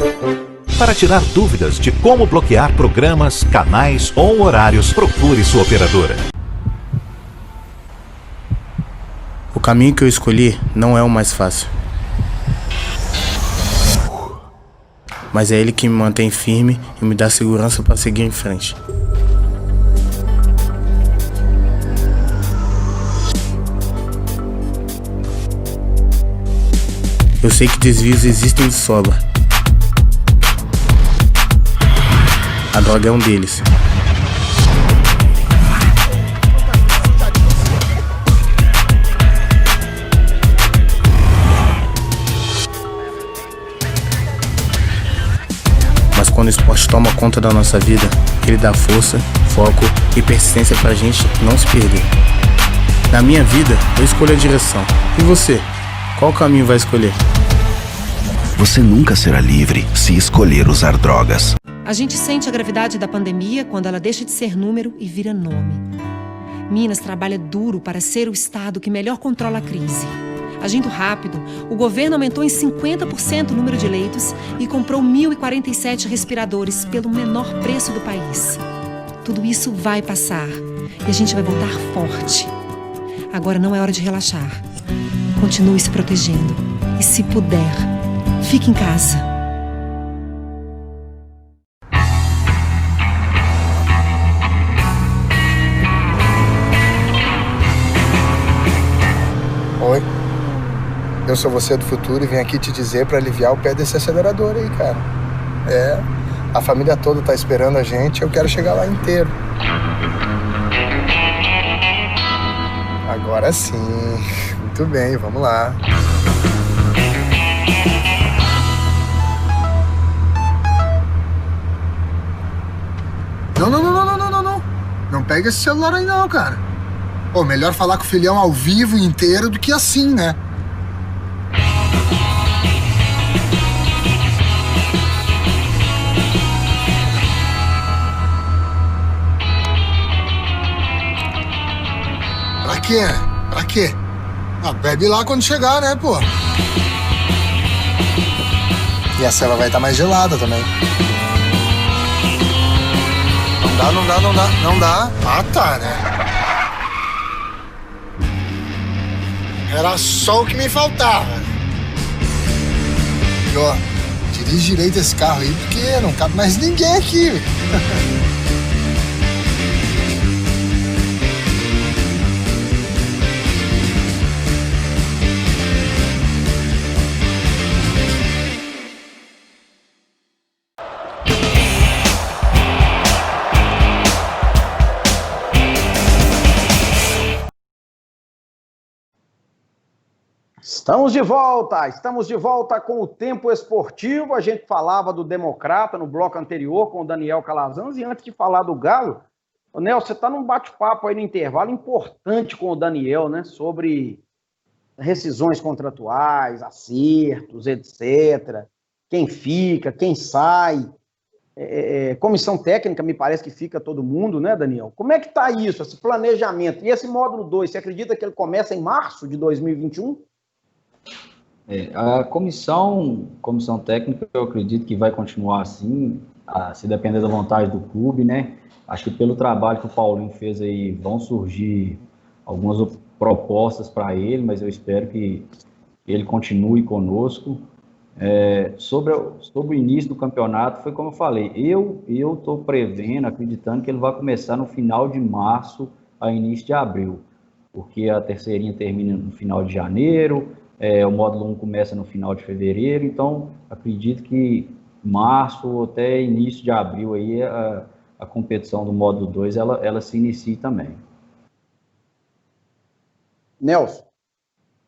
Para tirar dúvidas de como bloquear programas, canais ou horários, procure sua operadora. O caminho que eu escolhi não é o mais fácil. mas é Ele que me mantém firme e me dá segurança para seguir em frente. Eu sei que desvios existem de sobra. A droga é um deles. Mas quando o esporte toma conta da nossa vida, ele dá força, foco e persistência pra gente não se perder. Na minha vida, eu escolho a direção. E você? Qual caminho vai escolher? Você nunca será livre se escolher usar drogas. A gente sente a gravidade da pandemia quando ela deixa de ser número e vira nome. Minas trabalha duro para ser o estado que melhor controla a crise. Agindo rápido, o governo aumentou em 50% o número de leitos e comprou 1.047 respiradores pelo menor preço do país. Tudo isso vai passar e a gente vai voltar forte. Agora não é hora de relaxar. Continue se protegendo e, se puder, fique em casa. Oi, eu sou você do futuro e vim aqui te dizer pra aliviar o pé desse acelerador aí, cara. A família toda tá esperando a gente, eu quero chegar lá inteiro. Agora sim, muito bem, vamos lá. Não. Não pega esse celular aí não, cara. Pô, melhor falar com o filhão ao vivo inteiro do que assim, né? Pra quê? Ah, bebe lá quando chegar, né, pô? E a cela vai estar mais gelada também. Não dá. Ah, tá, né? Era só o que me faltava. E ó, dirige direito esse carro aí, porque não cabe mais ninguém aqui. Estamos de volta com o Tempo Esportivo. A gente falava do Democrata no bloco anterior com o Daniel Calazans, e antes de falar do Galo, o Nelson, você está num bate-papo aí no intervalo importante com o Daniel, né, sobre rescisões contratuais, acertos, etc., quem fica, quem sai, comissão técnica, me parece que fica todo mundo, né, Daniel? Como é que está isso, esse planejamento? E esse módulo 2, você acredita que ele começa em março de 2021? A comissão técnica, eu acredito que vai continuar assim, se depender da vontade do clube, né? Acho que pelo trabalho que o Paulinho fez aí, vão surgir algumas propostas para ele, mas eu espero que ele continue conosco. Sobre o início do campeonato, foi como eu falei, eu estou prevendo, acreditando que ele vai começar no final de março a início de abril, porque a terceirinha termina no final de janeiro, o módulo 1 começa no final de fevereiro, então acredito que março até início de abril aí a competição do módulo 2 ela se inicia também. Nelson.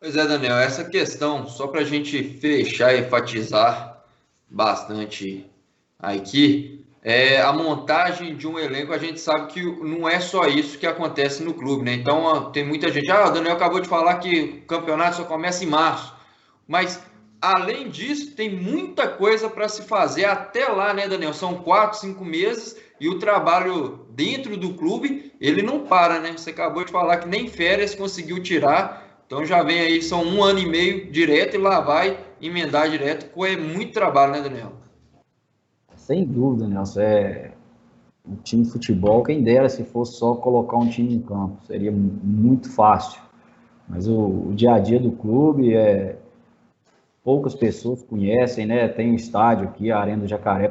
Pois é, Daniel, essa questão, só para a gente fechar e enfatizar bastante aqui, a montagem de um elenco, a gente sabe que não é só isso que acontece no clube, né? Então, tem muita gente, o Daniel acabou de falar que o campeonato só começa em março, mas, além disso, tem muita coisa para se fazer até lá, né, Daniel? São 4, 5 meses e o trabalho dentro do clube, ele não para, né? Você acabou de falar que nem férias conseguiu tirar, então já vem aí, são 1 ano e meio direto e lá vai emendar direto, é muito trabalho, né, Daniel? Sem dúvida, Nelson, um time de futebol, quem dera se fosse só colocar um time em campo, seria muito fácil, mas o dia a dia do clube poucas pessoas conhecem, né? Tem um estádio aqui, a Arena do Jacaré,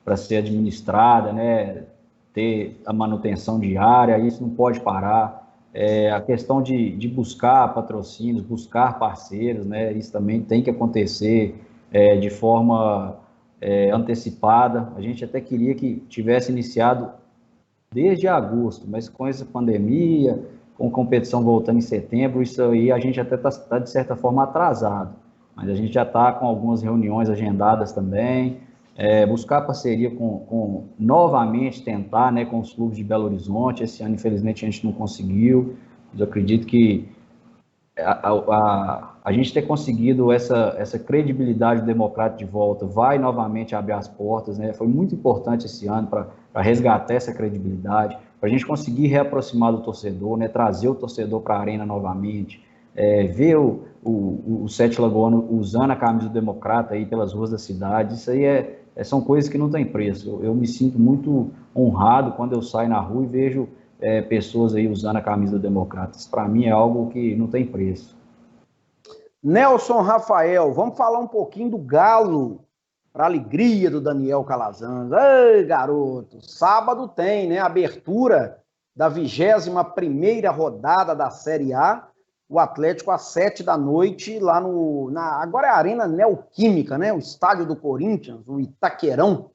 para ser administrada, né? Ter a manutenção diária, isso não pode parar. A questão de buscar patrocínios, buscar parceiros, né? Isso também tem que acontecer de forma antecipada. A gente até queria que tivesse iniciado desde agosto, mas com essa pandemia, com competição voltando em setembro, isso aí a gente até está de certa forma atrasado, mas a gente já está com algumas reuniões agendadas também, buscar parceria novamente tentar, né, com os clubes de Belo Horizonte. Esse ano infelizmente a gente não conseguiu, mas eu acredito que a gente ter conseguido essa credibilidade democrática de volta vai novamente abrir as portas, né? Foi muito importante esse ano para resgatar essa credibilidade, para a gente conseguir reaproximar do torcedor, né? Trazer o torcedor para a arena novamente, ver o Sete Lagoano usando a camisa do Democrata aí pelas ruas da cidade. Isso aí são coisas que não tem preço. Eu me sinto muito honrado quando eu saio na rua e vejo pessoas aí usando a camisa do Democrata. Isso para mim é algo que não tem preço. Nelson Rafael, vamos falar um pouquinho do Galo, para alegria do Daniel Calazans. Ei, garoto, sábado tem, né, abertura da 21ª rodada da Série A, o Atlético às 7 da noite, lá agora é a Arena Neoquímica, né, o estádio do Corinthians, o Itaquerão.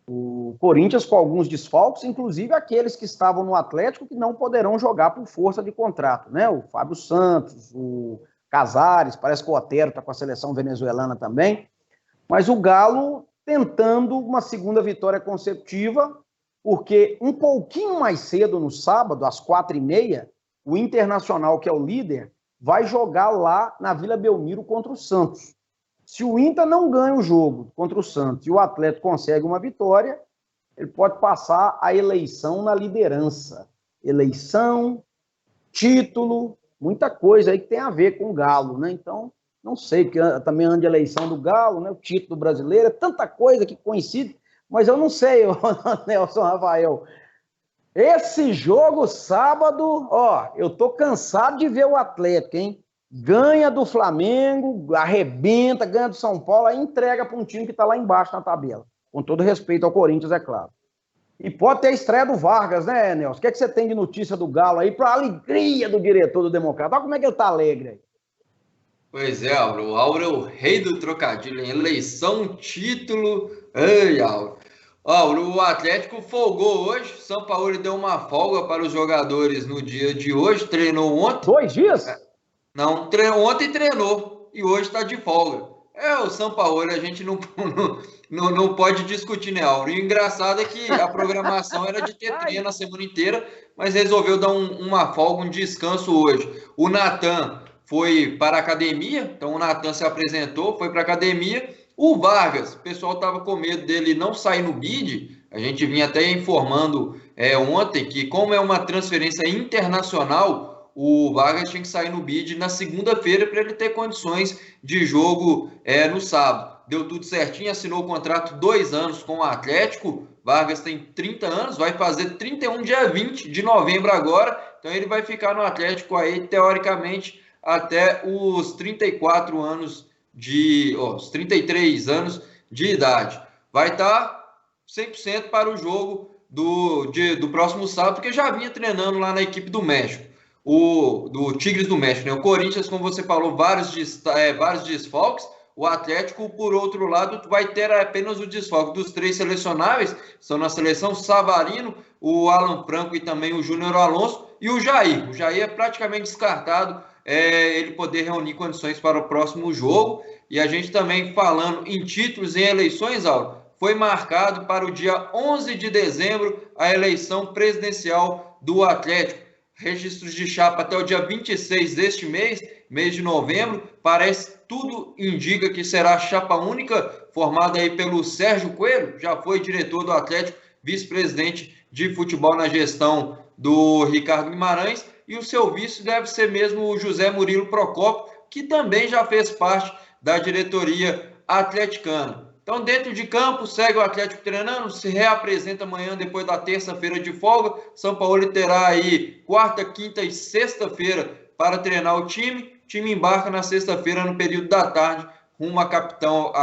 O Corinthians com alguns desfalques, inclusive aqueles que estavam no Atlético que não poderão jogar por força de contrato, né? O Fábio Santos, o Casares, parece que o Otero está com a seleção venezuelana também. Mas o Galo tentando uma segunda vitória consecutiva, porque um pouquinho mais cedo no sábado, às 4h30, o Internacional, que é o líder, vai jogar lá na Vila Belmiro contra o Santos. Se o Inter não ganha o jogo contra o Santos e o Atlético consegue uma vitória, ele pode passar a eleição na liderança. Eleição, título, muita coisa aí que tem a ver com o Galo, né? Então, não sei, porque também anda a eleição do Galo, né? O título brasileiro, é tanta coisa que coincide, mas eu não sei, Nelson Rafael. Esse jogo sábado, eu tô cansado de ver o Atlético, hein? Ganha do Flamengo, arrebenta, ganha do São Paulo, aí entrega para um time que está lá embaixo na tabela. Com todo respeito ao Corinthians, é claro. E pode ter a estreia do Vargas, né, Nelson? O que você tem de notícia do Galo aí, para alegria do diretor do Democrata? Olha como é que ele tá alegre aí. Pois é, Álvaro. O Álvaro é o rei do trocadilho, em eleição, título. Ei, Álvaro. Álvaro, o Atlético folgou hoje. São Paulo deu uma folga para os jogadores no dia de hoje. Treinou ontem. 2 dias? Não, ontem treinou e hoje está de folga. O São Paulo, a gente não pode discutir, né, Álvaro? E o engraçado é que a programação era de ter treino a semana inteira, mas resolveu dar uma folga, um descanso hoje. O Natan foi para a academia, então o Natan se apresentou, foi para a academia. O Vargas, o pessoal estava com medo dele não sair no bid. A gente vinha até informando ontem que, como é uma transferência internacional, o Vargas tinha que sair no bid na segunda-feira para ele ter condições de jogo no sábado. Deu tudo certinho, assinou o contrato 2 anos com o Atlético. Vargas tem 30 anos, vai fazer 31 dia 20 de novembro agora. Então ele vai ficar no Atlético aí, teoricamente, até os 34 anos os 33 anos de idade. Vai estar 100% para o jogo do próximo sábado, porque já vinha treinando lá na equipe do México. Do Tigres do México, né? O Corinthians, como você falou, vários desfalques. O Atlético, por outro lado, vai ter apenas o desfalque dos 3 selecionáveis, são na seleção Savarino, o Alan Franco e também o Júnior Alonso, e o Jair. O Jair é praticamente descartado, ele poder reunir condições para o próximo jogo. E a gente também falando em títulos e em eleições, Álvaro, foi marcado para o dia 11 de dezembro a eleição presidencial do Atlético. Registros de chapa até o dia 26 deste mês de novembro. Parece, tudo indica que será chapa única, formada aí pelo Sérgio Coelho, já foi diretor do Atlético, vice-presidente de futebol na gestão do Ricardo Guimarães, e o seu vice deve ser mesmo o José Murilo Procópio, que também já fez parte da diretoria atleticana. Então, dentro de campo, segue o Atlético treinando, se reapresenta amanhã, depois da terça-feira de folga. São Paulo terá aí quarta, quinta e sexta-feira para treinar o time. O time embarca na sexta-feira, no período da tarde, rumo à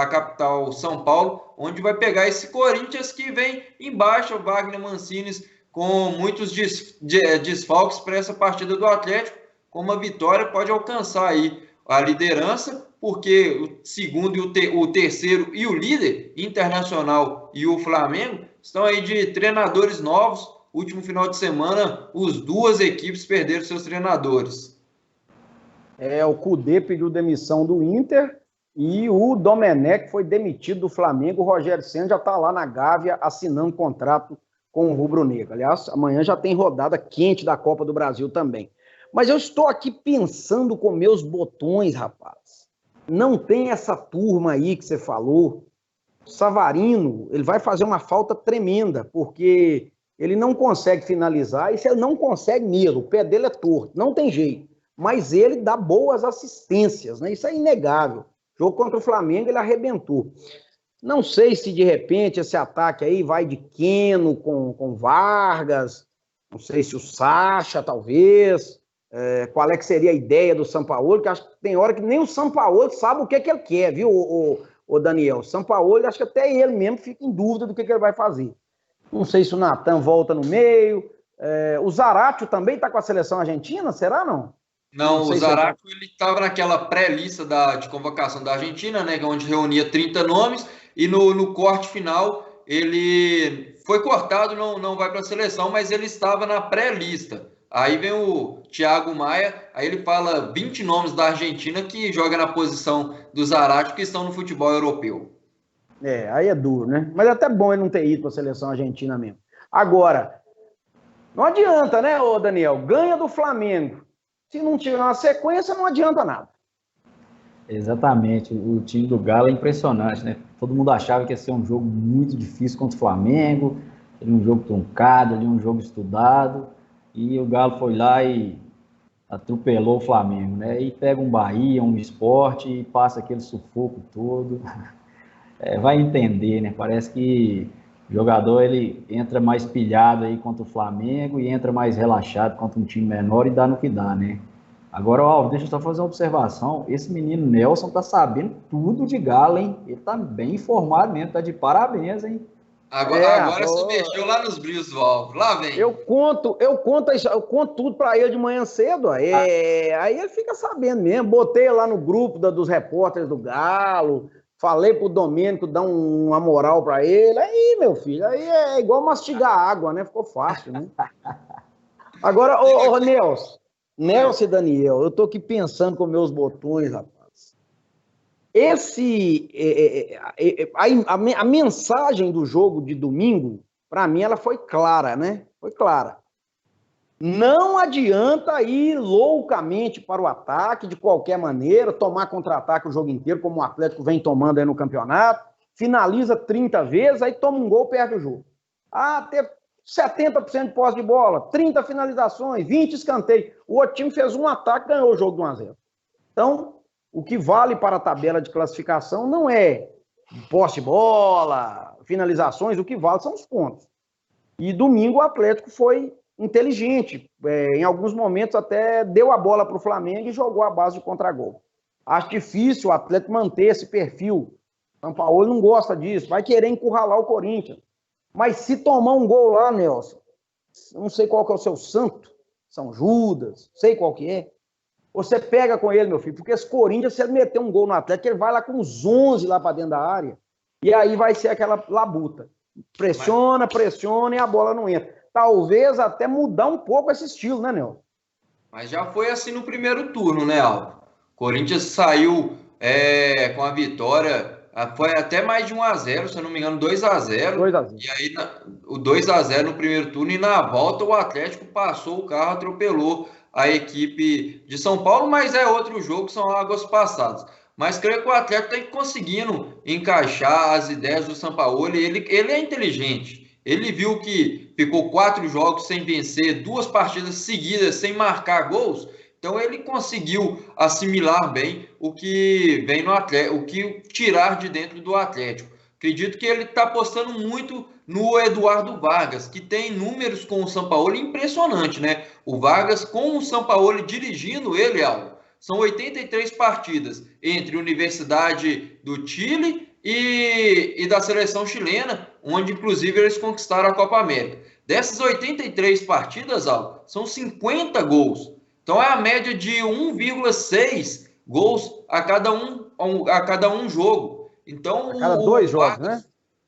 capital São Paulo, onde vai pegar esse Corinthians que vem embaixo, o Wagner Mancini, com muitos desfalques para essa partida do Atlético. Com uma vitória pode alcançar aí a liderança, porque o segundo e o terceiro e o líder, Internacional e o Flamengo, estão aí de treinadores novos. Último final de semana, as duas equipes perderam seus treinadores. O Cudê pediu demissão do Inter e o Domenech foi demitido do Flamengo. O Rogério Ceni já está lá na Gávea assinando contrato com o Rubro Negro. Aliás, amanhã já tem rodada quente da Copa do Brasil também. Mas eu estou aqui pensando com meus botões, rapaz. Não tem essa turma aí que você falou. O Savarino, ele vai fazer uma falta tremenda, porque ele não consegue finalizar, e se ele não consegue mesmo, o pé dele é torto, não tem jeito. Mas ele dá boas assistências, né? Isso é inegável. Jogo contra o Flamengo, ele arrebentou. Não sei se de repente esse ataque aí vai de Keno com Vargas, não sei se o Sacha, talvez. Qual é que seria a ideia do Sampaoli, que acho que tem hora que nem o Sampaoli sabe o que ele quer, viu, o Daniel? O Sampaoli, acho que até ele mesmo fica em dúvida do que ele vai fazer. Não sei se o Natan volta no meio. O Zaratio também está com a seleção argentina, será não? Não, o Zaratio ele estava naquela pré-lista de convocação da Argentina, né, onde reunia 30 nomes, e no corte final ele foi cortado, não vai para a seleção, mas ele estava na pré-lista. Aí vem o Thiago Maia, aí ele fala 20 nomes da Argentina que joga na posição do Zaratio, que estão no futebol europeu. Aí é duro, né? Mas é até bom ele não ter ido para a seleção argentina mesmo. Agora, não adianta, né, ô Daniel? Ganha do Flamengo. Se não tiver uma sequência, não adianta nada. Exatamente. O time do Galo é impressionante, né? Todo mundo achava que ia ser um jogo muito difícil contra o Flamengo, um jogo truncado, um jogo estudado. E o Galo foi lá e atropelou o Flamengo, né? E pega um Bahia, um Sport e passa aquele sufoco todo. Vai entender, né? Parece que o jogador ele entra mais pilhado aí contra o Flamengo e entra mais relaxado contra um time menor e dá no que dá, né? Agora, Alvo, deixa eu só fazer uma observação. Esse menino Nelson tá sabendo tudo de Galo, hein? Ele tá bem informado mesmo, tá de parabéns, hein? Agora você mexeu lá nos brilhos do Alvo. Lá vem. Eu conto tudo pra ele de manhã cedo. Aí ele fica sabendo mesmo. Botei lá no grupo dos repórteres do Galo. Falei pro Domênico dar uma moral pra ele. Aí, meu filho, aí é igual mastigar água, né? Ficou fácil, né? Agora, ô Nelson e Daniel, eu tô aqui pensando com meus botões, rapaz. A mensagem do jogo de domingo, para mim, ela foi clara, né? Foi clara. Não adianta ir loucamente para o ataque de qualquer maneira, tomar contra-ataque o jogo inteiro, como o Atlético vem tomando aí no campeonato, finaliza 30 vezes, aí toma um gol, perde o jogo. Ter 70% de posse de bola, 30 finalizações, 20 escanteios. O outro time fez um ataque e ganhou o jogo de 1-0. Então, o que vale para a tabela de classificação não é posse de bola, finalizações, o que vale são os pontos. E domingo o Atlético foi inteligente, em alguns momentos até deu a bola para o Flamengo e jogou a base de contragol. Acho difícil o Atlético manter esse perfil. O São Paulo não gosta disso, vai querer encurralar o Corinthians. Mas se tomar um gol lá, Nelson, não sei qual que é o seu santo, São Judas, sei qual que é, você pega com ele, meu filho, porque esse Corinthians, se ele meter um gol no Atlético, ele vai lá com os 11 lá para dentro da área, e aí vai ser aquela labuta. Pressiona e a bola não entra. Talvez até mudar um pouco esse estilo, né, Nelson? Mas já foi assim no primeiro turno, né, Alvo? Corinthians saiu com a vitória, foi até mais de 1-0, se eu não me engano, 2-0. E aí o 2-0 no primeiro turno, e na volta o Atlético passou o carro, atropelou a equipe de São Paulo, mas é outro jogo, são águas passadas. Mas creio que o Atlético está conseguindo encaixar as ideias do Sampaoli. Ele é inteligente. Ele viu que ficou 4 jogos sem vencer, 2 partidas seguidas sem marcar gols. Então ele conseguiu assimilar bem o que vem no Atlético, o que tirar de dentro do Atlético. Acredito que ele está apostando muito no Eduardo Vargas, que tem números com o Sampaoli impressionante, né? O Vargas com o Sampaoli dirigindo ele, São 83 partidas entre Universidade do Chile e da seleção chilena, onde inclusive eles conquistaram a Copa América. Dessas 83 partidas, Aldo, são 50 gols. Então é a média de 1,6 gols a cada um jogo. Então, a cada dois jogos, né?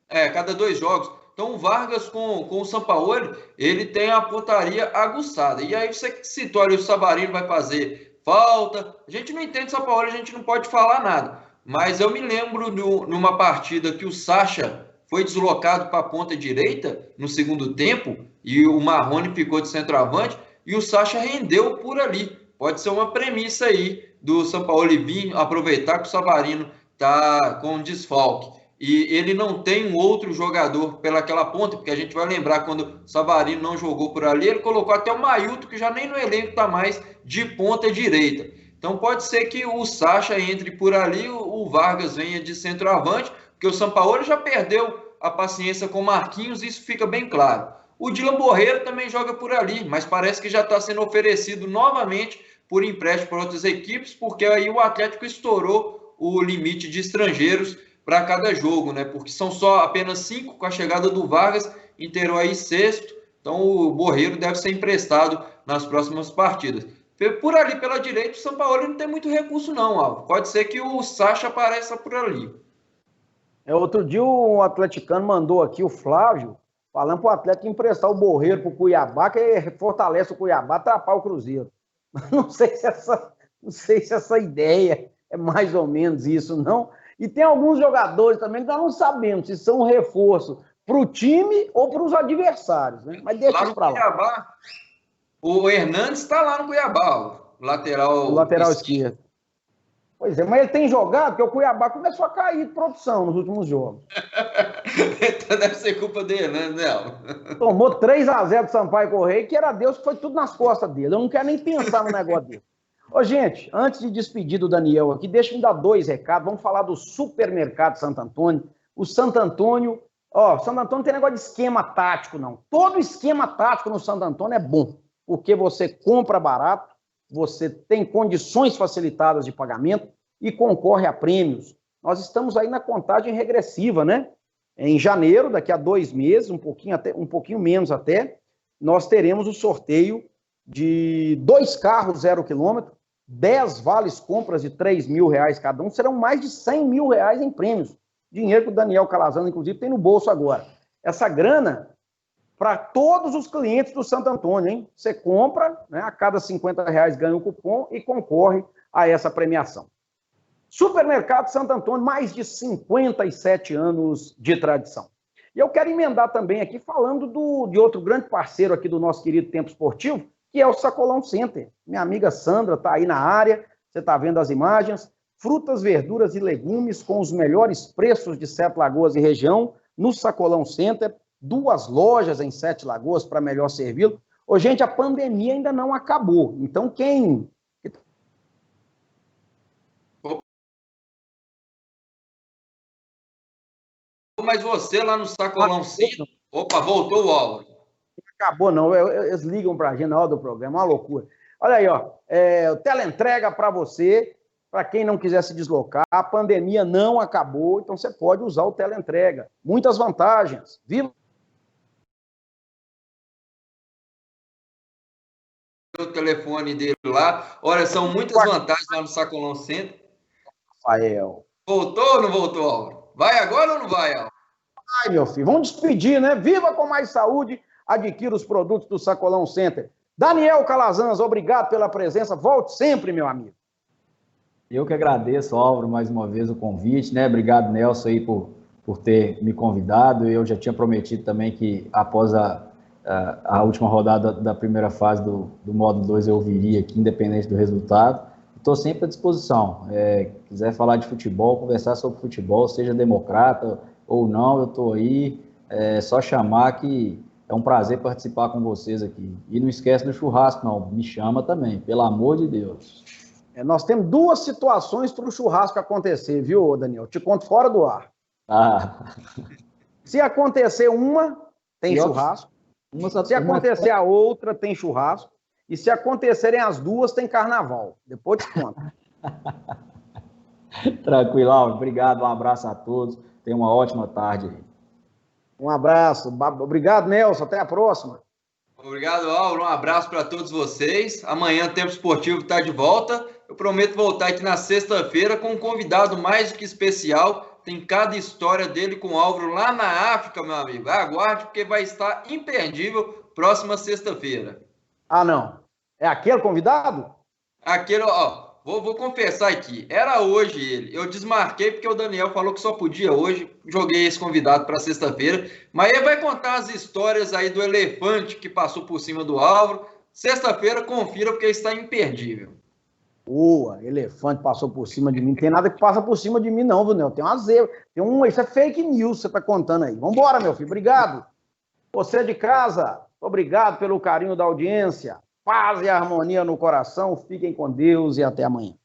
A cada 2 jogos. Então o Vargas com o Sampaoli, ele tem a pontaria aguçada. E aí você citou ali, o Savarino vai fazer falta. A gente não entende o Sampaoli, a gente não pode falar nada. Mas eu me lembro numa partida que o Sacha foi deslocado para a ponta direita no segundo tempo e o Marrone ficou de centroavante e o Sacha rendeu por ali. Pode ser uma premissa aí do Sampaoli vir aproveitar que o Savarino está com desfalque. E ele não tem um outro jogador pelaquela ponta, porque a gente vai lembrar quando o Savarino não jogou por ali, ele colocou até o Mailton, que já nem no elenco está mais de ponta direita. Então pode ser que o Sacha entre por ali, o Vargas venha de centroavante, porque o Sampaoli já perdeu a paciência com o Marquinhos, isso fica bem claro. O Dylan Borreiro também joga por ali, mas parece que já está sendo oferecido novamente por empréstimo para outras equipes, porque aí o Atlético estourou o limite de estrangeiros para cada jogo, né? Porque são só apenas 5 com a chegada do Vargas, inteirou aí 6º, então o Borreiro deve ser emprestado nas próximas partidas. Por ali, pela direita, o Sampaoli não tem muito recurso não, Alvo. Pode ser que o Sacha apareça por ali. Outro dia o atleticano mandou aqui, o Flávio, falando para o Atlético emprestar o Borreiro para o Cuiabá, que fortalece o Cuiabá, atrapalha o Cruzeiro. Não sei se essa ideia é mais ou menos isso, não. E tem alguns jogadores também que nós não sabemos se são um reforço para o time ou para os adversários, né? Mas deixa isso para lá. Cuiabá, o Hernandes está lá no Cuiabá, o lateral esquerdo. Pois é, mas ele tem jogado, porque o Cuiabá começou a cair de produção nos últimos jogos. Então deve ser culpa dele, né, Nel? Tomou 3-0 do Sampaio Correia, que era Deus que foi tudo nas costas dele. Eu não quero nem pensar no negócio dele. Ô, gente, antes de despedir do Daniel aqui, deixa eu dar 2 recados. Vamos falar do Supermercado Santo Antônio. O Santo Antônio, Santo Antônio não tem negócio de esquema tático, não. Todo esquema tático no Santo Antônio é bom, porque você compra barato, você tem condições facilitadas de pagamento e concorre a prêmios. Nós estamos aí na contagem regressiva, né? Em janeiro, daqui a 2 meses, um pouquinho menos até, nós teremos o sorteio de 2 carros 0 km, 10 vales compras de R$3.000 cada um, serão mais de R$100.000 em prêmios. Dinheiro que o Daniel Calazans, inclusive, tem no bolso agora. Essa grana para todos os clientes do Santo Antônio, hein? Você compra, né, a cada R$50 ganha um cupom e concorre a essa premiação. Supermercado Santo Antônio, mais de 57 anos de tradição. E eu quero emendar também aqui falando de outro grande parceiro aqui do nosso querido Tempo Esportivo, que é o Sacolão Center. Minha amiga Sandra está aí na área, você está vendo as imagens. Frutas, verduras e legumes com os melhores preços de 7 Lagoas e região, no Sacolão Center, 2 lojas em 7 Lagoas para melhor servi-lo. Ô, gente, a pandemia ainda não acabou, então quem... Mas você lá no Sacolão Center... Opa, voltou o Álvaro. Não acabou não, eles ligam para a gente na hora do programa, é uma loucura. Olha aí, o teleentrega para você, para quem não quiser se deslocar, a pandemia não acabou, então você pode usar o teleentrega. Muitas vantagens. Viva o telefone dele lá. Olha, são muitas vantagens lá no Sacolão Center. Rafael. Voltou ou não voltou, Álvaro? Vai agora ou não vai, Álvaro? Ai, meu filho, vamos despedir, né? Viva com mais saúde, adquira os produtos do Sacolão Center. Daniel Calazans, obrigado pela presença, volte sempre, meu amigo. Eu que agradeço, Álvaro, mais uma vez o convite, né? Obrigado, Nelson, aí por ter me convidado. Eu já tinha prometido também que após a última rodada da primeira fase do modo 2 eu viria aqui, independente do resultado. Estou sempre à disposição. Quiser falar de futebol, conversar sobre futebol, seja democrata ou não, eu estou aí. É só chamar que é um prazer participar com vocês aqui. E não esquece do churrasco, não. Me chama também, pelo amor de Deus. Nós temos 2 situações para o churrasco acontecer, viu, Daniel? Te conto fora do ar. Se acontecer uma, tem churrasco. Se acontecer a outra, tem churrasco. E se acontecerem as duas, tem carnaval. Depois te conto. Tranquilo, Álvaro. Obrigado, um abraço a todos. Tenha uma ótima tarde aí. Um abraço. Obrigado, Nelson. Até a próxima. Obrigado, Álvaro. Um abraço para todos vocês. Amanhã o Tempo Esportivo está de volta. Eu prometo voltar aqui na sexta-feira com um convidado mais do que especial. Tem cada história dele com o Álvaro lá na África, meu amigo. Aguarde, porque vai estar imperdível próxima sexta-feira. Ah, não. É aquele convidado? Aquele, ó. Vou confessar aqui, era hoje ele. Eu desmarquei porque o Daniel falou que só podia hoje. Joguei esse convidado para sexta-feira. Mas ele vai contar as histórias aí do elefante que passou por cima do Álvaro. Sexta-feira, confira, porque está imperdível. Boa, elefante passou por cima de mim. Não tem nada que passa por cima de mim, não, Daniel. Tem uma zebra. Isso é fake news que você está contando aí. Vambora, meu filho. Obrigado. Você de casa, obrigado pelo carinho da audiência. Paz e harmonia no coração, fiquem com Deus e até amanhã.